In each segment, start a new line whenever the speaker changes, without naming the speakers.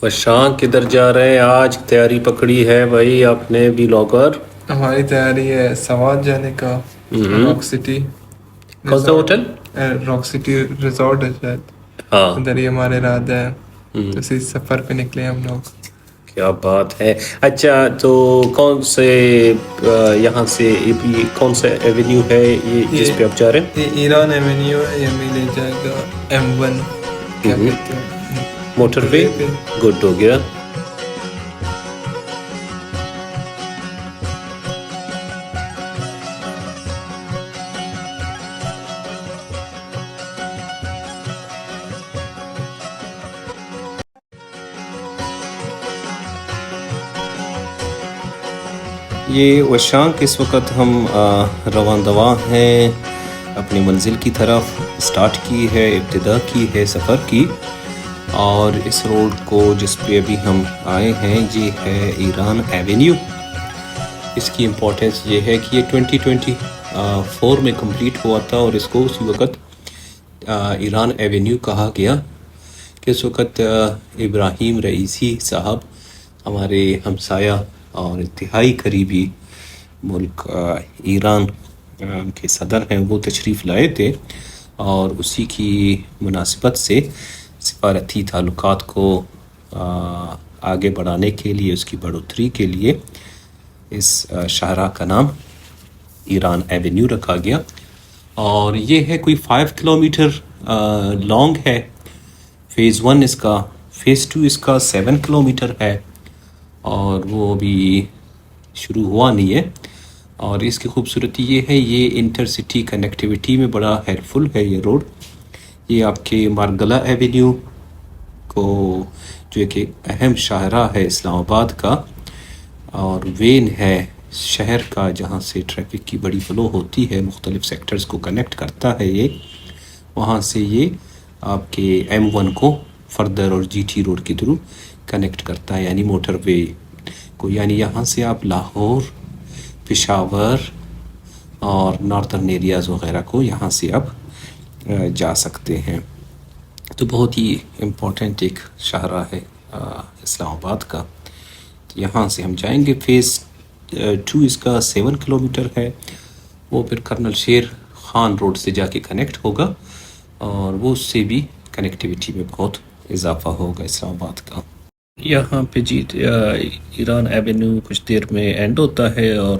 وشاں کدھر جا رہے ہیں آج؟ تیاری پکڑی ہے بھائی آپ نے بھی لاگر؟
ہماری تیاری ہے سوات جانے کا، راک سٹی
کون سا ہوٹل؟
راک سٹی ریزورٹ ہے شاید،
ہاں
ادھر ہی ہمارے ارادہ ہے، تو اسی سفر پہ نکلے ہم لوگ۔
کیا بات ہے۔ اچھا تو کون سے یہاں سے کون سا ایونیو ہے یہ جس پہ آپ جا رہے ہیں؟
یہ ایران ایونیو ہے، یہ ہمیں لے جائے گا M1 کیا کہتے ہیں
موٹر وے
پہ۔
گڈ ہو گیا۔ یہ وشانک اس وقت ہم رواں دواں ہیں اپنی منزل کی طرف، سٹارٹ کی ہے، ابتدا کی ہے سفر کی، اور اس روڈ کو جس پہ ابھی ہم آئے ہیں یہ ہے ایران ایونیو۔ اس کی امپورٹنس یہ ہے کہ یہ 2024 میں کمپلیٹ ہوا تھا اور اس کو اسی وقت ایران ایونیو کہا گیا کہ اس وقت ابراہیم رئیسی صاحب ہمارے ہمسایہ اور انتہائی قریبی ملک ایران کے صدر ہیں، وہ تشریف لائے تھے، اور اسی کی مناسبت سے سفارتی تعلقات کو آگے بڑھانے کے لیے، اس کی بڑھوتری کے لیے اس شاہراہ کا نام ایران ایونیو رکھا گیا، اور یہ ہے کوئی 5 کلومیٹر لانگ ہے۔ فیز 1 اس کا، فیز 2 اس کا 7 کلومیٹر ہے، اور وہ ابھی شروع ہوا نہیں ہے۔ اور اس کی خوبصورتی یہ ہے، یہ انٹر سٹی کنیکٹیویٹی میں بڑا ہیلپ فل ہے یہ روڈ۔ یہ آپ کے مارگلہ ایونیو کو جو ایک اہم شاہراہ ہے اسلام آباد کا، اور وین ہے شہر کا جہاں سے ٹریفک کی بڑی فلو ہوتی ہے، مختلف سیکٹرز کو کنیکٹ کرتا ہے یہ، وہاں سے یہ آپ کے M1 کو فردر اور GT روڈ کے تھرو کنیکٹ کرتا ہے، یعنی موٹر وے کو، یعنی یہاں سے آپ لاہور، پشاور اور نارتھرن ایریاز وغیرہ کو یہاں سے آپ جا سکتے ہیں۔ تو بہت ہی امپورٹنٹ ایک شاہراہ ہے اسلام آباد کا۔ یہاں سے ہم جائیں گے، فیز 2 اس کا 7 کلومیٹر ہے، وہ پھر کرنل شیر خان روڈ سے جا کے کنیکٹ ہوگا، اور وہ اس سے بھی کنیکٹیویٹی میں بہت اضافہ ہوگا اسلام آباد کا۔ یہاں پہ ایران ایونیو کچھ دیر میں اینڈ ہوتا ہے اور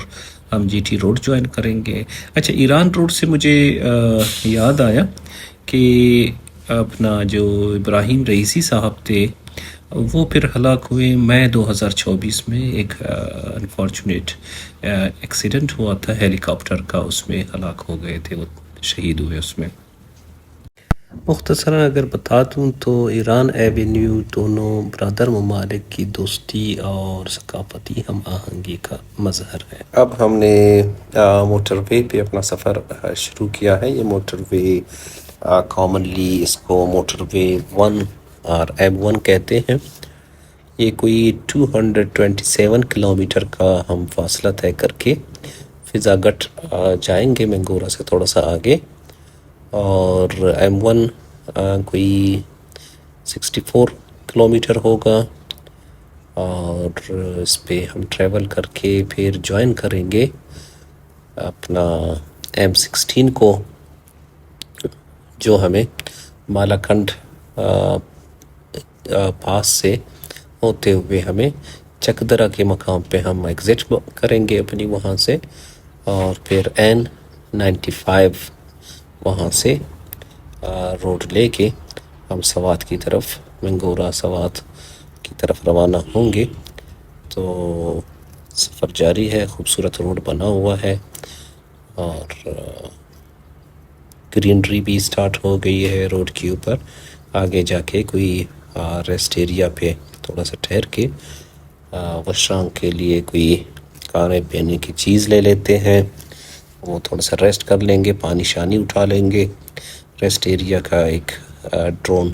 ہم GT روڈ جوائن کریں گے۔ اچھا، ایران روڈ سے مجھے یاد آیا کہ اپنا جو ابراہیم رئیسی صاحب تھے وہ پھر ہلاک ہوئے مئی 2024 میں، ایک انفارچونیٹ ایکسیڈنٹ ہوا تھا ہیلی کاپٹر کا، اس میں ہلاک ہو گئے تھے، وہ شہید ہوئے اس میں۔ مختصراً اگر بتا دوں تو ایران ایونیو دونوں برادر ممالک کی دوستی اور ثقافتی ہم آہنگی کا مظہر ہے۔ اب ہم نے موٹر وے پہ اپنا سفر شروع کیا ہے۔ یہ موٹر وے کامنلی اس کو موٹر وے 1 اور M1 کہتے ہیں۔ یہ کوئی 227 کلومیٹر کا ہم فاصلہ طے کر کے فضا گٹ جائیں گے، منگورا سے تھوڑا سا آگے، اور M1 کوئی 64 کلومیٹر ہوگا، اور اس پہ ہم ٹریول کر کے پھر جوائن کریں گے اپنا M16 کو، جو ہمیں مالاکنڈ پاس سے ہوتے ہوئے ہمیں چکدرا کے مقام پہ ہم ایگزٹ کریں گے اپنی وہاں سے، اور پھر N95 وہاں سے روڈ لے کے ہم سوات کی طرف، منگورا سوات کی طرف روانہ ہوں گے۔ تو سفر جاری ہے، خوبصورت روڈ بنا ہوا ہے، اور گرینری بھی سٹارٹ ہو گئی ہے روڈ کے اوپر۔ آگے جا کے کوئی ریسٹ ایریا پہ تھوڑا سا ٹھہر کے وشرام کے لیے کوئی کھانے پینے کی چیز لے لیتے ہیں، وہ تھوڑا سا ریسٹ کر لیں گے، پانی شانی اٹھا لیں گے، ریسٹ ایریا کا ایک ڈرون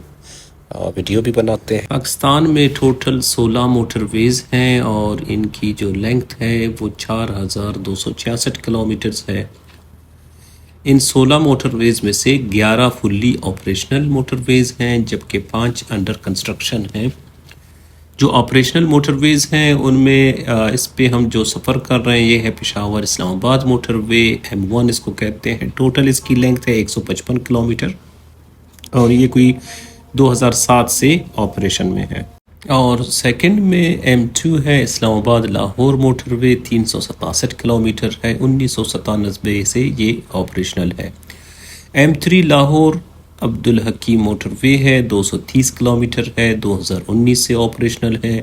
ویڈیو بھی بناتے ہیں۔ پاکستان میں ٹوٹل 16 موٹر ویز ہیں، اور ان کی جو لینگتھ ہے وہ 4266 کلومیٹرز ہے۔ ان 16 موٹر ویز میں سے 11 فلی آپریشنل موٹر ویز ہیں، جبکہ 5 انڈر کنسٹرکشن ہیں۔ جو آپریشنل موٹر ویز ہیں ان میں اس پہ ہم جو سفر کر رہے ہیں یہ ہے پشاور اسلام آباد موٹر وے M1 اس کو کہتے ہیں. ٹوٹل اس کی لینگتھ ہے 155 کلومیٹر اور یہ کوئی 2007 سے آپریشن میں ہے. اور سیکنڈ میں M2 ہے اسلام آباد لاہور موٹر وے 367 کلومیٹر ہے, 1997 سے یہ آپریشنل ہے. M3 لاہور عبدالحکیم موٹر وے ہے 230 کلومیٹر ہے, 2019 سے آپریشنل ہے.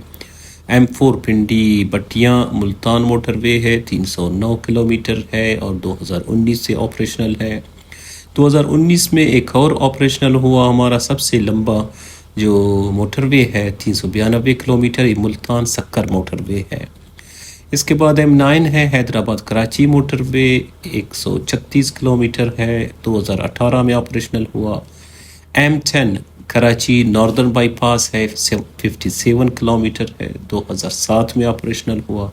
M4 پنڈی بٹیاں ملتان موٹر وے ہے 309 کلومیٹر ہے اور 2019 سے آپریشنل ہے. 2019 میں ایک اور آپریشنل ہوا ہمارا سب سے لمبا جو موٹر وے ہے 392 کلومیٹر, یہ ملتان سکر موٹر وے ہے. اس کے بعد M9 ہے حیدرآباد کراچی موٹر وے 136 کلومیٹر ہے, 2018 میں آپریشنل ہوا. M10 کراچی ناردرن بائی پاس ہے 57 کلومیٹر ہے, 2007 میں آپریشنل ہوا.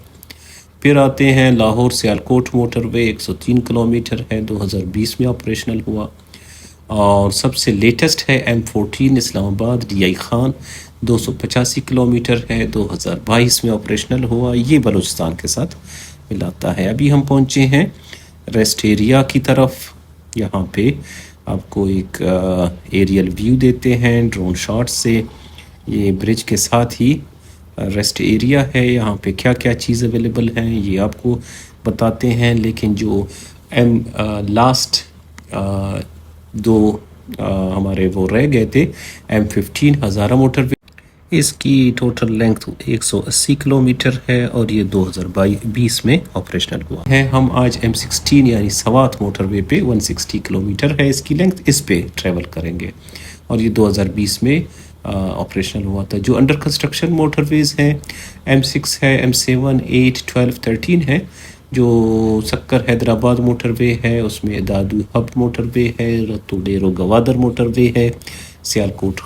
پھر آتے ہیں لاہور سیالکوٹ موٹر وے 103 کلومیٹر ہے, 2020 میں آپریشنل ہوا. اور سب سے لیٹسٹ ہے M14 اسلام آباد DI خان 285 کلومیٹر ہے, 2022 میں آپریشنل ہوا. یہ بلوچستان کے ساتھ ملاتا ہے. ابھی ہم پہنچے ہیں ریسٹ ایریا کی طرف. یہاں پہ آپ کو ایک ایریل ویو دیتے ہیں ڈرون شاٹ سے. یہ برج کے ساتھ ہی ریسٹ ایریا ہے, یہاں پہ کیا کیا چیز اویلیبل ہیں یہ آپ کو بتاتے ہیں. لیکن جو لاسٹ دو ہمارے وہ رہ گئے تھے M15 ہزارہ موٹر وے, اس کی ٹوٹل لینگتھ 180 کلومیٹر ہے اور یہ 2020 میں آپریشنل ہوا ہے. ہم آج M16 یعنی سوات موٹر وے پہ 160 کلومیٹر ہے اس کی لینگتھ, اس پہ ٹریول کریں گے اور یہ 2020 میں آپریشنل ہوا تھا. جو انڈر کنسٹرکشن موٹر ویز ہیں M6 ہے, M7, 8, 12, 13 ہے. جو سکر حیدرآباد موٹر وے ہے اس میں دادو ہب موٹر وے ہے, رتو ڈیرو گوادر موٹر وے ہے, سیالکوٹ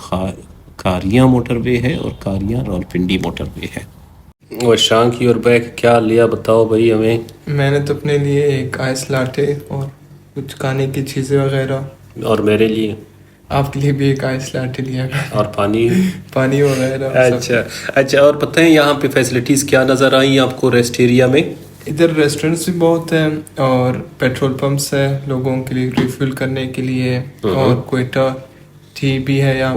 کاریاں موٹر وے ہے اور کاریاں راولپنڈی موٹر وے ہے. اور شان کی اور بیک کیا لیا بتاؤ بھائی ہمیں.
میں نے تو اپنے لیے ایک آئس لاٹے اور کچھ کھانے کی چیزیں وغیرہ.
اور میرے لیے
آپ کے لیے بھی ایک آئس لاٹے لیا
اور پانی
وغیرہ.
اچھا اور بتائیں یہاں پہ فیسلٹیز کیا نظر آئیں آپ کو ریسٹ ایریا میں؟
ادھر ریسٹورینٹس بھی بہت ہیں اور پیٹرول پمپس ہیں لوگوں کے لیے ریفل کرنے کے لیے, اور کوئٹہ ٹی بھی ہے یہاں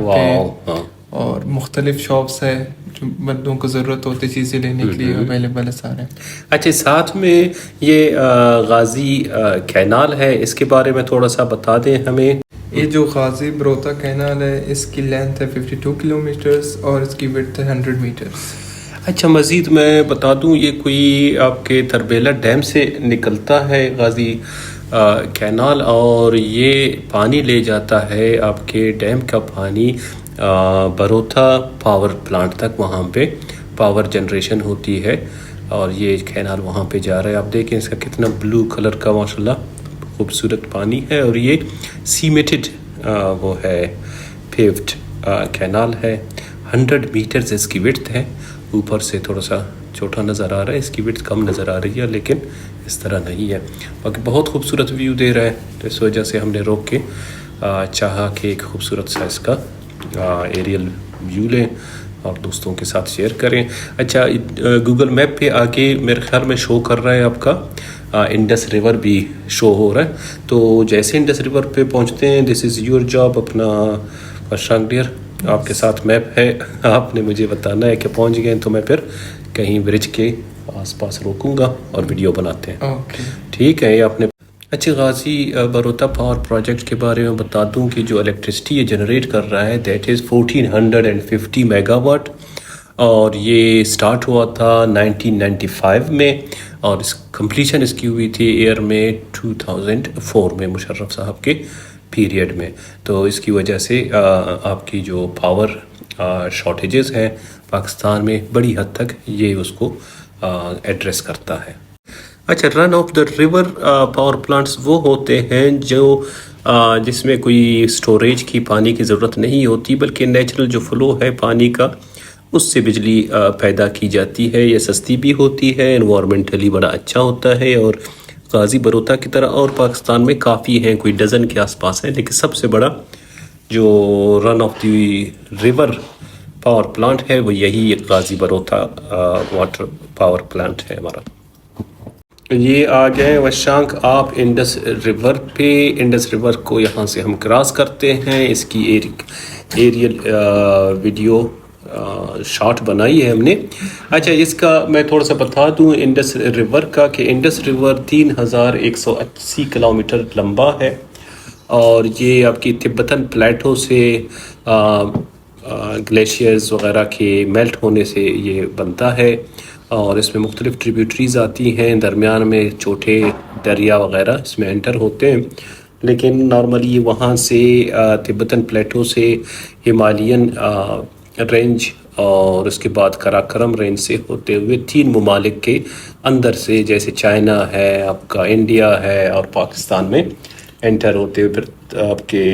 پہ, اور مختلف شاپس ہے جو بندوں کو ضرورت ہوتی چیزیں لینے کے لیے اویلیبل ہے سارے.
اچھا ساتھ میں یہ غازی کینال ہے, اس کے بارے میں تھوڑا سا بتا دیں ہمیں.
یہ جو غازی بروتا کینال ہے اس کی لینتھ ہے 52 کلومیٹرز اور اس کی وڈتھ ہے 100 میٹرز.
اچھا مزید میں بتا دوں یہ کوئی آپ کے تربیلا ڈیم سے نکلتا ہے غازی کینال, اور یہ پانی لے جاتا ہے آپ کے ڈیم کا پانی بروتا پاور پلانٹ تک, وہاں پہ پاور جنریشن ہوتی ہے اور یہ کینال وہاں پہ جا رہا ہے. آپ دیکھیں اس کا کتنا بلو کلر کا ماشاءاللہ خوبصورت پانی ہے, اور یہ سیمیٹڈ وہ ہے پیوڈ کینال ہے. 100 میٹرز اس کی وڈتھ ہے. اوپر سے تھوڑا سا چھوٹا نظر آ رہا ہے, اس کی وڈتھ کم نظر آ رہی ہے لیکن اس طرح نہیں ہے. باقی بہت خوبصورت ویو دے رہا ہے, تو اس وجہ سے ہم نے روک کے چاہا کہ ایک خوبصورت سا اس کا ایریل ویو لیں اور دوستوں کے ساتھ شیئر کریں. اچھا گوگل میپ پہ آگے میرے خیال میں شو کر رہا ہے آپ کا انڈس ریور بھی شو ہو رہا ہے, تو جیسے انڈس ریور پہ پہنچتے ہیں دس از یور جاب. اپنا فرشانگ ڈیئر آپ کے ساتھ میپ ہے, آپ نے مجھے بتانا ہے کہ پہنچ گئے, تو میں پھر کہیں برج کے آس پاس روکوں گا اور ویڈیو بناتے ہیں. ٹھیک ہے. یہ آپ نے اچھا غازی بروتا پاور پروجیکٹ کے بارے میں بتا دوں کہ جو الیکٹرسٹی یہ جنریٹ کر رہا ہے دیٹ از 1450 میگا واٹ, اور یہ سٹارٹ ہوا تھا 1995 میں, اور اس کمپلیشن اس کی ہوئی تھی ایئر میں 2004 میں مشرف صاحب کے پیریڈ میں. تو اس کی وجہ سے آپ کی جو پاور شارٹیجز ہیں پاکستان میں بڑی حد تک یہ اس کو ایڈریس کرتا ہے. اچھا run of the river power plants وہ ہوتے ہیں جو جس میں کوئی سٹوریج کی پانی کی ضرورت نہیں ہوتی, بلکہ نیچرل جو فلو ہے پانی کا اس سے بجلی پیدا کی جاتی ہے. یہ سستی بھی ہوتی ہے, انوائرمنٹلی بڑا اچھا ہوتا ہے, اور غازی بروتا کی طرح اور پاکستان میں کافی ہیں, کوئی ڈزن کے آس پاس ہیں, لیکن سب سے بڑا جو run of the river power plant ہے وہ یہی Ghazi Barotha water power plant ہے ہمارا. یہ آ گئے وشانک آپ انڈس ریور پہ. انڈس ریور کو یہاں سے ہم کراس کرتے ہیں. اس کی ایریل ویڈیو شارٹ بنائی ہے ہم نے. اچھا اس کا میں تھوڑا سا بتا دوں انڈس ریور کا کہ انڈس ریور 3180 کلومیٹر لمبا ہے اور یہ آپ کی تبتن پلیٹو سے گلیشیئرز وغیرہ کے میلٹ ہونے سے یہ بنتا ہے اور اس میں مختلف ٹریبیوٹریز آتی ہیں. درمیان میں چھوٹے دریا وغیرہ اس میں انٹر ہوتے ہیں لیکن نارملی یہ وہاں سے تبتن پلیٹو سے ہمالین رینج اور اس کے بعد کراکرم رینج سے ہوتے ہوئے 3 ممالک کے اندر سے جیسے چائنا ہے آپ کا انڈیا ہے اور پاکستان میں انٹر ہوتے ہوئے پھر آپ کے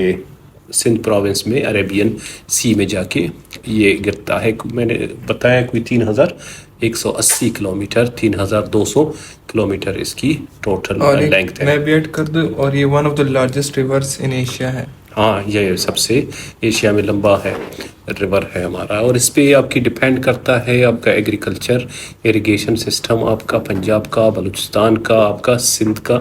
سندھ پروونس میں عربین سی میں جا کے یہ گرتا ہے. میں نے بتایا کوئی 3180 کلومیٹر 3200 کلومیٹر اس کی ٹوٹل لینگتھ ہے.
میں بھی ایڈ کر دوں اور یہ one of the largest reverse in Asia ہے.
ہاں یہ سب سے ایشیا میں لمبا ہے ریور ہے ہمارا اور اس پہ آپ کی ڈپینڈ کرتا ہے آپ کا ایگریکلچر اریگیشن سسٹم آپ کا پنجاب کا بلوچستان کا آپ کا سندھ کا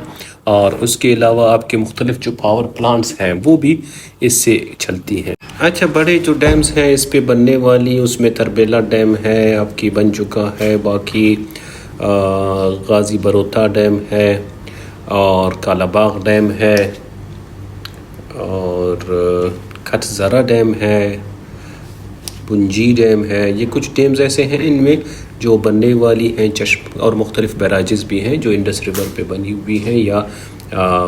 اور اس کے علاوہ آپ کے مختلف جو پاور پلانٹس ہیں وہ بھی اس سے چلتی ہیں. اچھا بڑے جو ڈیمز ہیں اس پہ بننے والی اس میں تربیلا ڈیم ہے آپ کی بن چکا ہے. باقی غازی بروتا ڈیم ہے اور کالا باغ ڈیم ہے اور کھٹ زرا ڈیم ہے پنجی ڈیم ہے. یہ کچھ ڈیمز ایسے ہیں ان میں جو بننے والی ہیں چشم اور مختلف بیراجز بھی ہیں جو انڈس ریور پہ بنی ہوئی ہیں یا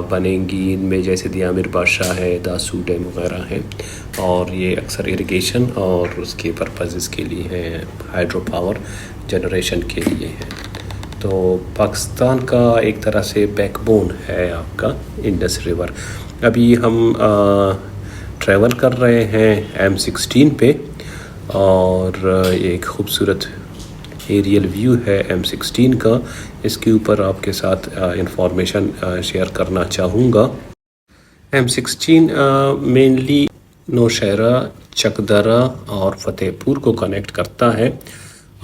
بنیں گی. ان میں جیسے دیامر بادشاہ ہے داسو ڈیم وغیرہ ہیں اور یہ اکثر اریگیشن اور اس کے پرپزز کے لیے ہیں ہائیڈرو پاور جنریشن کے لیے ہیں. تو پاکستان کا ایک طرح سے بیک بون ہے آپ کا انڈس ریور. ابھی ہم ٹریول کر رہے ہیں M16 پہ اور ایک خوبصورت ایریل ویو ہے M16 کا. اس کے اوپر آپ کے ساتھ انفارمیشن شیئر کرنا چاہوں گا. M16 مینلی نوشہرہ چکدرہ اور فتح پور کو کنیکٹ کرتا ہے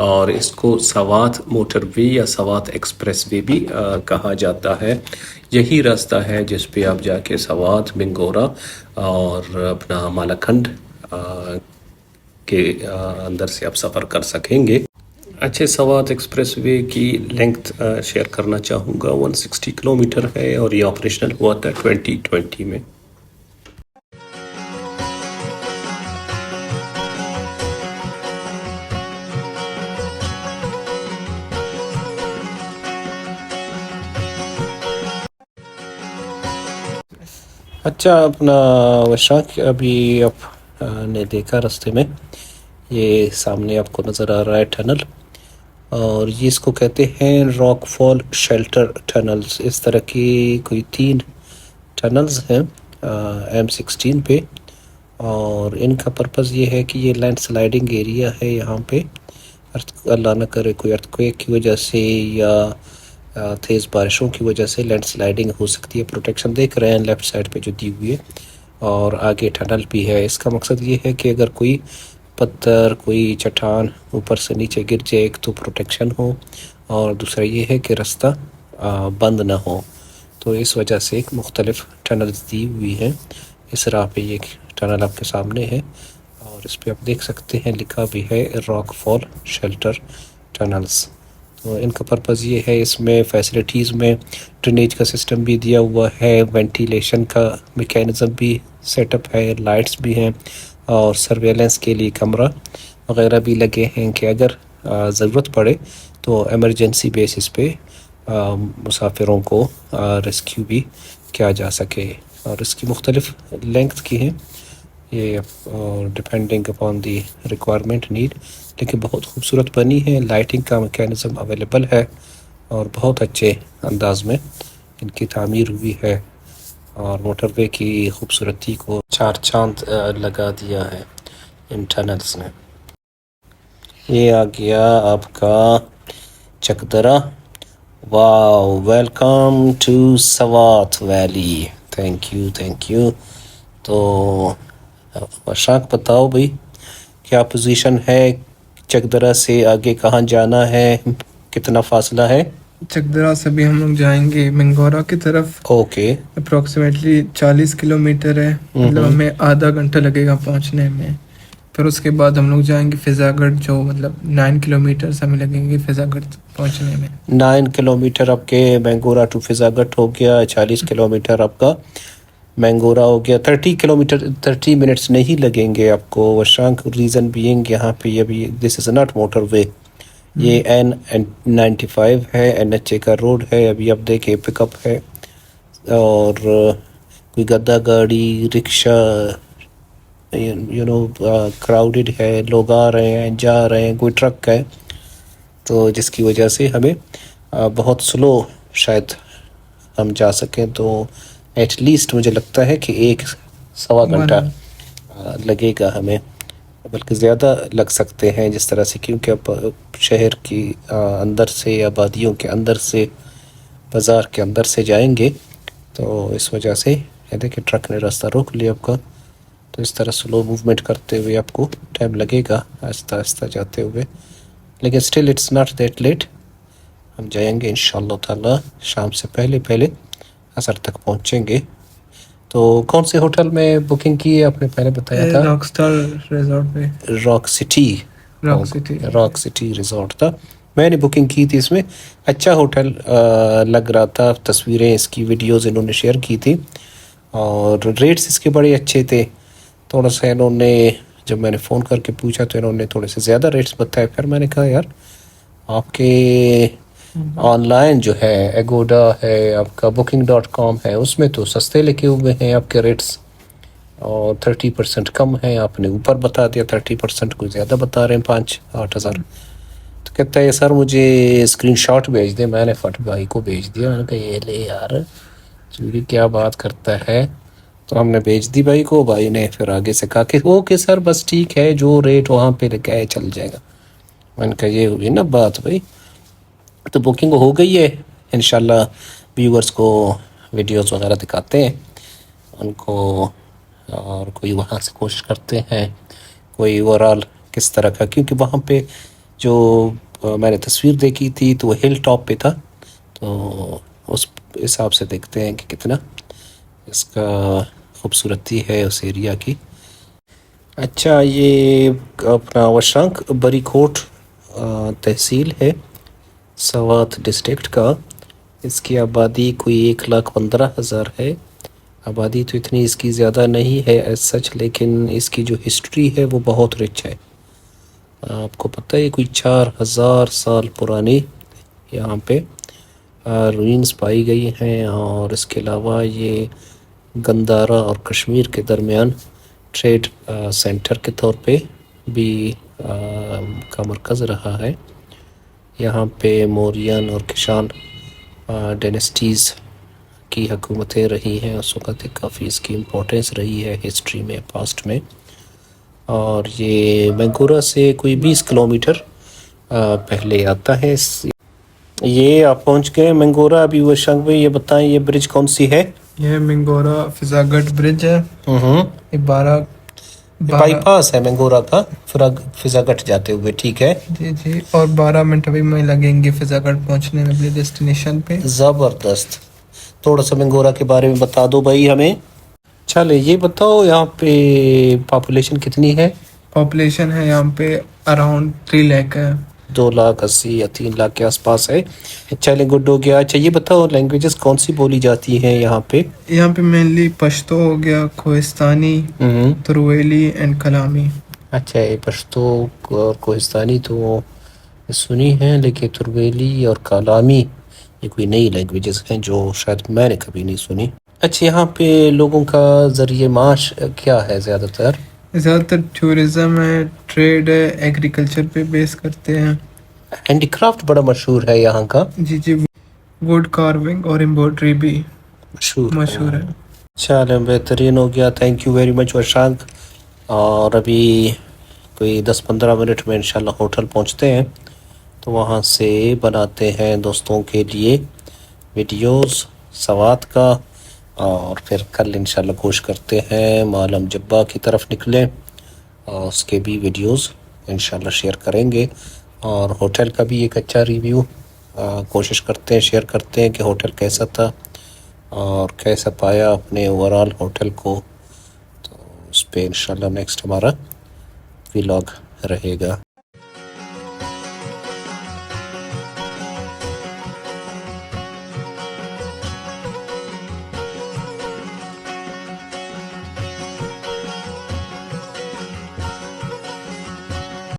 اور اس کو سوات موٹر وے یا سوات ایکسپریس وے بھی کہا جاتا ہے. یہی راستہ ہے جس پہ آپ جا کے سوات بنگورا اور اپنا مالاکنڈ کے اندر سے آپ سفر کر سکیں گے. اچھے سوات ایکسپریس وے کی لینگتھ شیئر کرنا چاہوں گا 160 کلومیٹر ہے اور یہ آپریشنل ہوا تھا 2020 میں. اچھا اپنا وشاک ابھی آپ نے دیکھا راستے میں یہ سامنے آپ کو نظر آ رہا ہے ٹنل اور یہ اس کو کہتے ہیں راک فال شیلٹر ٹنلز. اس طرح کی کوئی 3 ٹنلز ہیں M16 پہ اور ان کا پرپز یہ ہے کہ یہ لینڈ سلائڈنگ ایریا ہے. یہاں پہ اللہ نہ کرے کوئی ارتھکویک کی وجہ سے یا تیز بارشوں کی وجہ سے لینڈ سلائڈنگ ہو سکتی ہے. پروٹیکشن دیکھ رہے ہیں لیفٹ سائڈ پہ جو دی ہوئی ہے اور آگے ٹنل بھی ہے. اس کا مقصد یہ ہے کہ اگر کوئی پتھر کوئی چٹان اوپر سے نیچے گر جائے ایک تو پروٹیکشن ہو اور دوسرا یہ ہے کہ راستہ بند نہ ہو. تو اس وجہ سے ایک مختلف ٹنلز دی ہوئی ہیں. اس راہ پہ یہ ٹنل آپ کے سامنے ہے اور اس پہ آپ دیکھ سکتے ہیں لکھا بھی ہے راک فال شیلٹر ٹنلز. تو ان کا پرپز یہ ہے اس میں فیسلٹیز میں ڈرینیج کا سسٹم بھی دیا ہوا ہے, وینٹیلیشن کا میکینزم بھی سیٹ اپ ہے, لائٹس بھی ہیں اور سرویلنس کے لیے کیمرہ وغیرہ بھی لگے ہیں کہ اگر ضرورت پڑے تو ایمرجنسی بیسس پہ مسافروں کو ریسکیو بھی کیا جا سکے. اور اس کی مختلف لینگتھ کی ہیں یہ depending upon the requirement need, لیکن بہت خوبصورت بنی ہے. لائٹنگ کا میکینزم اویلیبل ہے اور بہت اچھے انداز میں ان کی تعمیر ہوئی ہے اور موٹر وے کی خوبصورتی کو 4 چاند لگا دیا ہے ان ٹنلز نے. یہ آ گیا آپ کا Chakdara. Wow, welcome to Swat valley. Thank you. تو وشاک بتاؤ بھائی کیا پوزیشن ہے, چکدرا سے آگے کہاں جانا ہے, کتنا فاصلہ ہے؟
چکدرا سے بھی ہم لوگ جائیں گے منگورا کی طرف.
اوکے.
اپروکسیمیٹلی 40 کلومیٹر ہے, مطلب ہمیں آدھا گھنٹہ لگے گا پہنچنے میں. پھر اس کے بعد ہم لوگ جائیں گے فضا گڑھ, جو مطلب 9 کلومیٹرز ہمیں لگیں گے فضا گڑھ پہنچنے میں.
9 کلومیٹر آپ کے مینگورا ٹو فضا گڑھ ہو گیا, 40 کلومیٹر آپ کا مینگورا ہو گیا. 30 منٹس نہیں لگیں گے آپ کو وشانک. ریزن بینگ یہاں پہ یہ بھی دس از ناٹ موٹر وے, یہ N95 ہے, NHA کا روڈ ہے. ابھی آپ دیکھیں پک اپ ہے اور کوئی گدا گاڑی, رکشا, کراؤڈڈ ہے, لوگ آ رہے ہیں جا رہے ہیں, کوئی ٹرک ہے, تو جس کی وجہ سے ہمیں بہت سلو شاید ہم جا سکیں. تو ایٹ لیسٹ مجھے لگتا ہے کہ 1-1.25 گھنٹہ لگے گا ہمیں, بلکہ زیادہ لگ سکتے ہیں جس طرح سے, کیونکہ اب شہر کی اندر سے, آبادیوں کے اندر سے, بازار کے اندر سے جائیں گے, تو اس وجہ سے دیکھیں ٹرک نے راستہ روک لیا آپ کا. تو اس طرح سلو موومنٹ کرتے ہوئے آپ کو ٹائم لگے گا, آہستہ آہستہ جاتے ہوئے, لیکن still it's not that late. ہم جائیں گے انشاءاللہ تعالی شام سے پہلے عصر تک پہنچیں گے. تو کون سے ہوٹل میں بکنگ کی ہے آپ نے پہلے بتایا تھا؟
راک اسٹار ریزورٹ پہ.
راک سٹی ریزورٹ تھا, میں نے بکنگ کی تھی اس میں. اچھا ہوٹل لگ رہا تھا, تصویریں اس کی ویڈیوز انہوں نے شیئر کی تھی, اور ریٹس اس کے بڑے اچھے تھے. تھوڑا سا انہوں نے, جب میں نے فون کر کے پوچھا تو انہوں نے تھوڑے سے زیادہ ریٹس بتائے. پھر میں نے کہا یار آپ کے آن لائن جو ہے ایگوڈا ہے, آپ کا booking.com ہے, اس میں تو سستے لکھے ہوئے ہیں آپ کے ریٹس, اور 30% کم ہے. آپ نے اوپر بتا دیا 30%, کوئی زیادہ بتا رہے ہیں 5-8 ہزار. تو کہتا ہے سر مجھے اسکرین شاٹ بھیج دیں. میں نے فٹ بھائی کو بھیج دیا, میں نے کہا یہ لے یار چوری کیا بات کرتا ہے. تو ہم نے بھیج دی بھائی کو, بھائی نے پھر آگے سے کہا کہ اوکے سر بس ٹھیک ہے, جو ریٹ وہاں پہ لکھا ہے چل جائے گا. میں نے کہا یہ ہوئی نا بات بھائی. تو بکنگ ہو گئی ہے, انشاءاللہ ویورز کو ویڈیوز وغیرہ دکھاتے ہیں ان کو, اور کوئی وہاں سے کوشش کرتے ہیں کوئی اوورال کس طرح کا, کیونکہ وہاں پہ جو میں نے تصویر دیکھی تھی تو وہ ہل ٹاپ پہ تھا, تو اس حساب سے دیکھتے ہیں کہ کتنا اس کا خوبصورتی ہے اس ایریا کی. اچھا یہ اپنا وشانک بری کوٹ تحصیل ہے سوات ڈسٹرکٹ کا. اس کی آبادی کوئی 1,15,000 ہے. آبادی تو اتنی اس کی زیادہ نہیں ہے ایز سچ, لیکن اس کی جو ہسٹری ہے وہ بہت رچ ہے. آپ کو پتہ ہے کوئی 4,000 سال پرانی یہاں پہ روئنز پائی گئی ہیں, اور اس کے علاوہ یہ گندارا اور کشمیر کے درمیان ٹریڈ سینٹر کے طور پہ بھی کا مرکز رہا ہے. یہاں پہ موریان اور کشان ڈینسٹیز کی حکومتیں رہی ہیں اس وقت. کافی اس کی امپورٹنس رہی ہے ہسٹری میں, پاسٹ میں. اور یہ مینگورا سے کوئی 20 کلومیٹر پہلے آتا ہے. یہ آپ پہنچ گئے مینگورا. ابھی وہ شنگ میں یہ بتائیں یہ برج کون سی ہے؟
یہ منگورا فضا گڑھ برج ہے. یہ 12
بائی پاس ہے مینگورا کا فضا گڑھ جاتے ہوئے, ٹھیک ہے
جی. اور 12 منٹ ابھی میں لگیں گے فضا گڑھ پہنچنے میں اپنے ڈیسٹینیشن پہ.
زبردست. تھوڑا سا مینگورا کے بارے میں بتا دو بھائی ہمیں. چلے یہ بتاؤ یہاں پہ پاپولیشن کتنی ہے؟
پاپولیشن ہے یہاں پہ اراؤنڈ 3 لاکھ ہے.
2,80,000 یا 3 لاکھ کے آس پاس ہے. چلے گڈ ہو گیا. اچھا یہ بتاؤ لینگویجز کون سی بولی جاتی ہیں یہاں پہ؟
یہاں پہ مینلی پشتو ہو گیا, کوہستانی, ترویلی اینڈ کلامی.
اچھا یہ پشتو اور کوہستانی تو سنی ہیں, لیکن ترویلی اور کلامی یہ کوئی نئی لینگویجز ہیں جو شاید میں نے کبھی نہیں سنی. اچھا یہاں پہ لوگوں کا ذریعہ معاش کیا ہے؟ زیادہ تر
ٹورزم ہے, ٹریڈ ہے, ایگریکلچر پہ بیس کرتے ہیں.
ہینڈی کرافٹ بڑا مشہور ہے یہاں کا.
جی ووڈ کارونگ اور امبرائڈری بھی مشہور ہے.
چلیں بہترین ہو گیا. Thank you very much Vishank. اور ابھی کوئی 10-15 منٹ میں انشاءاللہ ہوٹل پہنچتے ہیں, تو وہاں سے بناتے ہیں دوستوں کے لیے ویڈیوز سوات کا, اور پھر کل انشاءاللہ کوشش کرتے ہیں معلم جبہ کی طرف نکلیں اس کے بھی ویڈیوز انشاءاللہ شیئر کریں گے، اور ہوٹل کا بھی ایک اچھا ریویو کوشش کرتے ہیں، شیئر کرتے ہیں کہ ہوٹل کیسا تھا اور کیسا پایا اپنے اوورال ہوٹل کو. تو اس پہ انشاءاللہ نیکسٹ ہمارا ولاگ رہے گا.